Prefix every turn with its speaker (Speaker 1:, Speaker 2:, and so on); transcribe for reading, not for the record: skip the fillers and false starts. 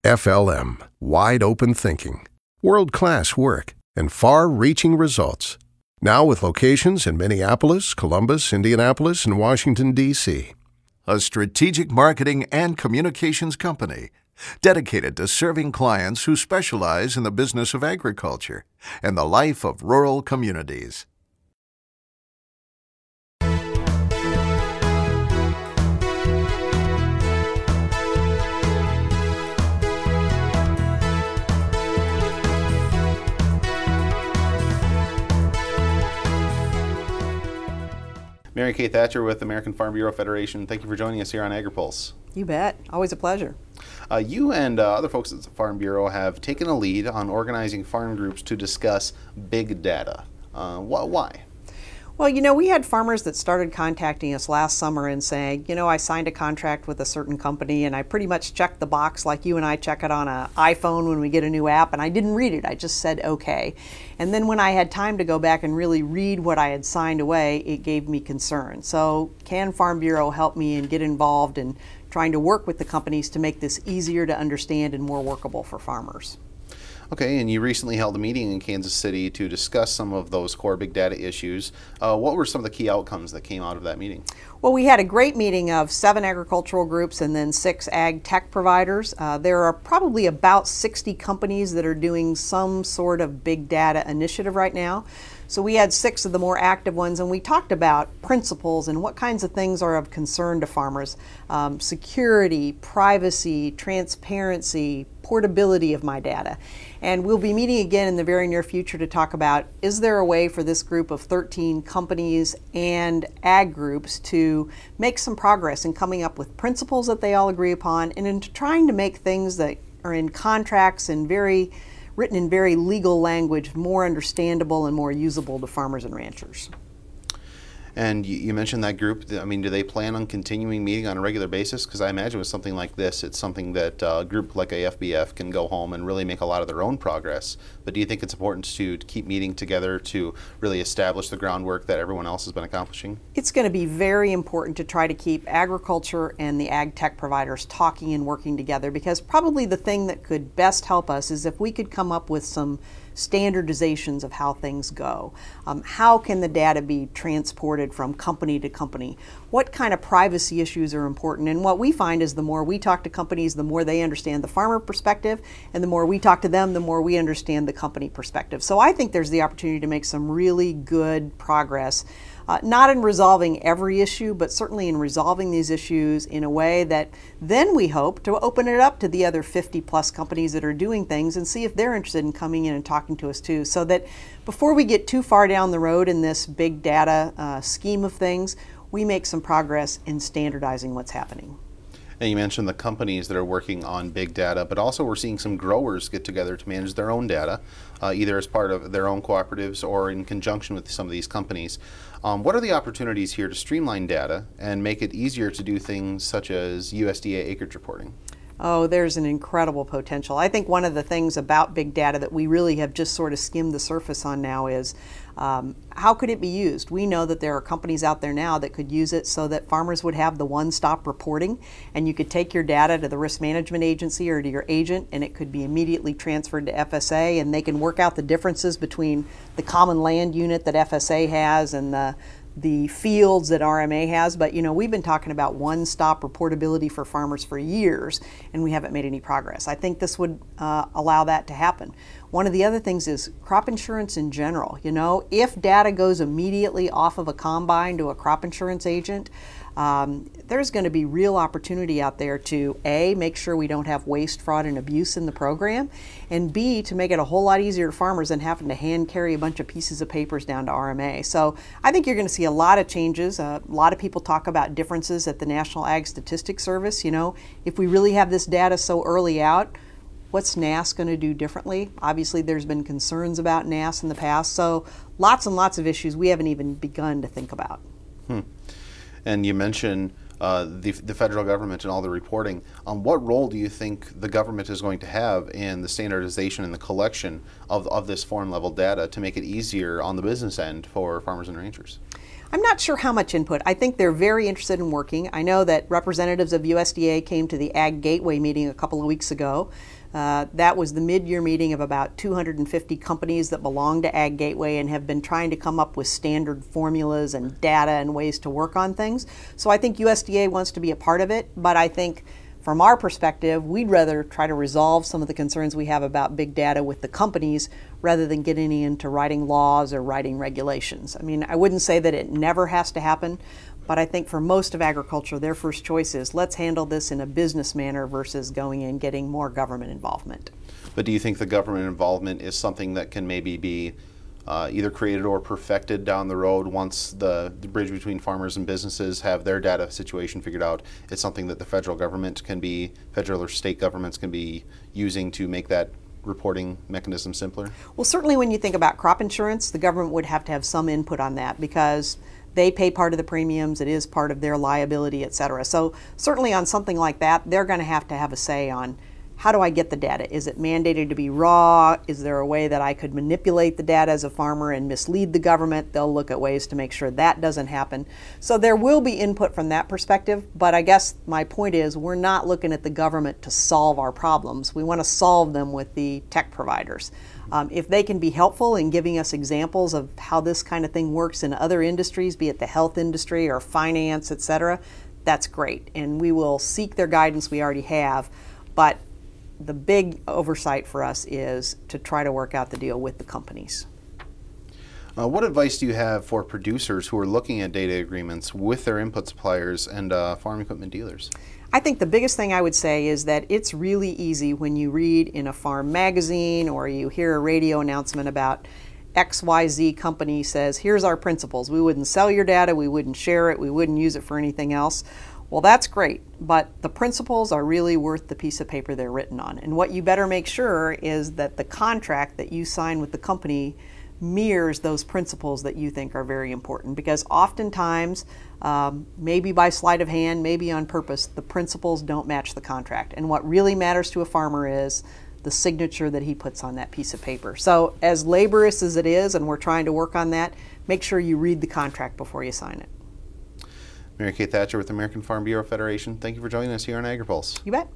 Speaker 1: FLM, wide open thinking, world-class work, and far-reaching results. Now with locations in Minneapolis, Columbus, Indianapolis, and Washington, D.C. A strategic marketing and communications company dedicated to serving clients who specialize in the business of agriculture and the life of rural communities.
Speaker 2: Mary Kay Thatcher with American Farm Bureau Federation. Thank you for joining us here on Agri-Pulse.
Speaker 3: You bet. Always a pleasure.
Speaker 2: You and other folks at the Farm Bureau have taken a lead on organizing farm groups to discuss big data. Why?
Speaker 3: Well, you know, we had farmers that started contacting us last summer and saying, you know, I signed a contract with a certain company and I pretty much checked the box like you and I check it on an iPhone when we get a new app, and I didn't read it. I just said okay. And then when I had time to go back and really read what I had signed away, it gave me concern. So can Farm Bureau help me and get involved in trying to work with the companies to make this easier to understand and more workable for farmers?
Speaker 2: Okay, and you recently held a meeting in Kansas City to discuss some of those core big data issues. What were some of the key outcomes that came out of that meeting?
Speaker 3: Well, we had a great meeting of 7 agricultural groups and then 6 ag tech providers. There are probably about 60 companies that are doing some sort of big data initiative right now. So we had 6 of the more active ones, and we talked about principles and what kinds of things are of concern to farmers. Security, privacy, transparency, portability of my data. And we'll be meeting again in the very near future to talk about, is there a way for this group of 13 companies and ag groups to make some progress in coming up with principles that they all agree upon, and into trying to make things that are in contracts and written in very legal language more understandable and more usable to farmers and ranchers.
Speaker 2: And you mentioned that group. I mean, do they plan on continuing meeting on a regular basis? Because I imagine with something like this, it's something that a group like AFBF can go home and really make a lot of their own progress. But do you think it's important to keep meeting together to really establish the groundwork that everyone else has been accomplishing?
Speaker 3: It's going to be very important to try to keep agriculture and the ag tech providers talking and working together, because probably the thing that could best help us is if we could come up with some standardizations of how things go. How can the data be transported from company to company? What kind of privacy issues are important? And what we find is the more we talk to companies, the more they understand the farmer perspective, and the more we talk to them, the more we understand the company perspective. So I think there's the opportunity to make some really good progress. Not in resolving every issue, but certainly in resolving these issues in a way that then we hope to open it up to the other 50+ companies that are doing things and see if they're interested in coming in and talking to us too, so that before we get too far down the road in this big data scheme of things, we make some progress in standardizing what's happening.
Speaker 2: And you mentioned the companies that are working on big data, but also we're seeing some growers get together to manage their own data, either as part of their own cooperatives or in conjunction with some of these companies. What are the opportunities here to streamline data and make it easier to do things such as USDA acreage reporting?
Speaker 3: Oh, there's an incredible potential. I think one of the things about big data that we really have just sort of skimmed the surface on now is how could it be used? We know that there are companies out there now that could use it so that farmers would have the one-stop reporting, and you could take your data to the risk management agency or to your agent, and it could be immediately transferred to FSA, and they can work out the differences between the common land unit that FSA has and the fields that RMA has. But you know, we've been talking about one-stop reportability for farmers for years, and we haven't made any progress. I think this would allow that to happen. One of the other things is crop insurance in general. You know, if data goes immediately off of a combine to a crop insurance agent, there's going to be real opportunity out there to A, make sure we don't have waste, fraud, and abuse in the program, and B, to make it a whole lot easier for farmers than having to hand carry a bunch of pieces of papers down to RMA. So I think you're going to see a lot of changes. A lot of people talk about differences at the National Ag Statistics Service. You know, if we really have this data so early out, what's NASS going to do differently? Obviously, there's been concerns about NASS in the past, so lots and lots of issues we haven't even begun to think about.
Speaker 2: And you mentioned the federal government and all the reporting. What role do you think the government is going to have in the standardization and the collection of this farm level data to make it easier on the business end for farmers and ranchers?
Speaker 3: I'm not sure how much input. I think they're very interested in working. I know that representatives of USDA came to the Ag Gateway meeting a couple of weeks ago. That was the mid-year meeting of about 250 companies that belong to Ag Gateway and have been trying to come up with standard formulas and data and ways to work on things. So I think USDA wants to be a part of it, but I think from our perspective, we'd rather try to resolve some of the concerns we have about big data with the companies rather than getting into writing laws or writing regulations. I mean, I wouldn't say that it never has to happen, but I think for most of agriculture, their first choice is let's handle this in a business manner versus going and getting more government involvement.
Speaker 2: But do you think the government involvement is something that can maybe be either created or perfected down the road once the bridge between farmers and businesses have their data situation figured out? It's something that the federal government can be, federal or state governments can be using to make that reporting mechanism simpler?
Speaker 3: Well, certainly when you think about crop insurance, the government would have to have some input on that because they pay part of the premiums, it is part of their liability, et cetera. So certainly on something like that, they're going to have a say on how do I get the data? Is it mandated to be raw? Is there a way that I could manipulate the data as a farmer and mislead the government? They'll look at ways to make sure that doesn't happen. So there will be input from that perspective, but I guess my point is we're not looking at the government to solve our problems. We want to solve them with the tech providers. If they can be helpful in giving us examples of how this kind of thing works in other industries, be it the health industry or finance, et cetera, that's great. And we will seek their guidance, we already have, but the big oversight for us is to try to work out the deal with the companies.
Speaker 2: What advice do you have for producers who are looking at data agreements with their input suppliers and farm equipment dealers?
Speaker 3: I think the biggest thing I would say is that it's really easy when you read in a farm magazine or you hear a radio announcement about XYZ company says, here's our principles. We wouldn't sell your data, we wouldn't share it, we wouldn't use it for anything else. Well, that's great, but the principles are really worth the piece of paper they're written on. And what you better make sure is that the contract that you sign with the company mirrors those principles that you think are very important, because oftentimes, maybe by sleight of hand, maybe on purpose, the principles don't match the contract. And what really matters to a farmer is the signature that he puts on that piece of paper. So as laborious as it is, and we're trying to work on that, make sure you read the contract before you sign it.
Speaker 2: Mary Kay Thatcher with the American Farm Bureau Federation, thank you for joining us here on Agri-Pulse.
Speaker 3: You bet.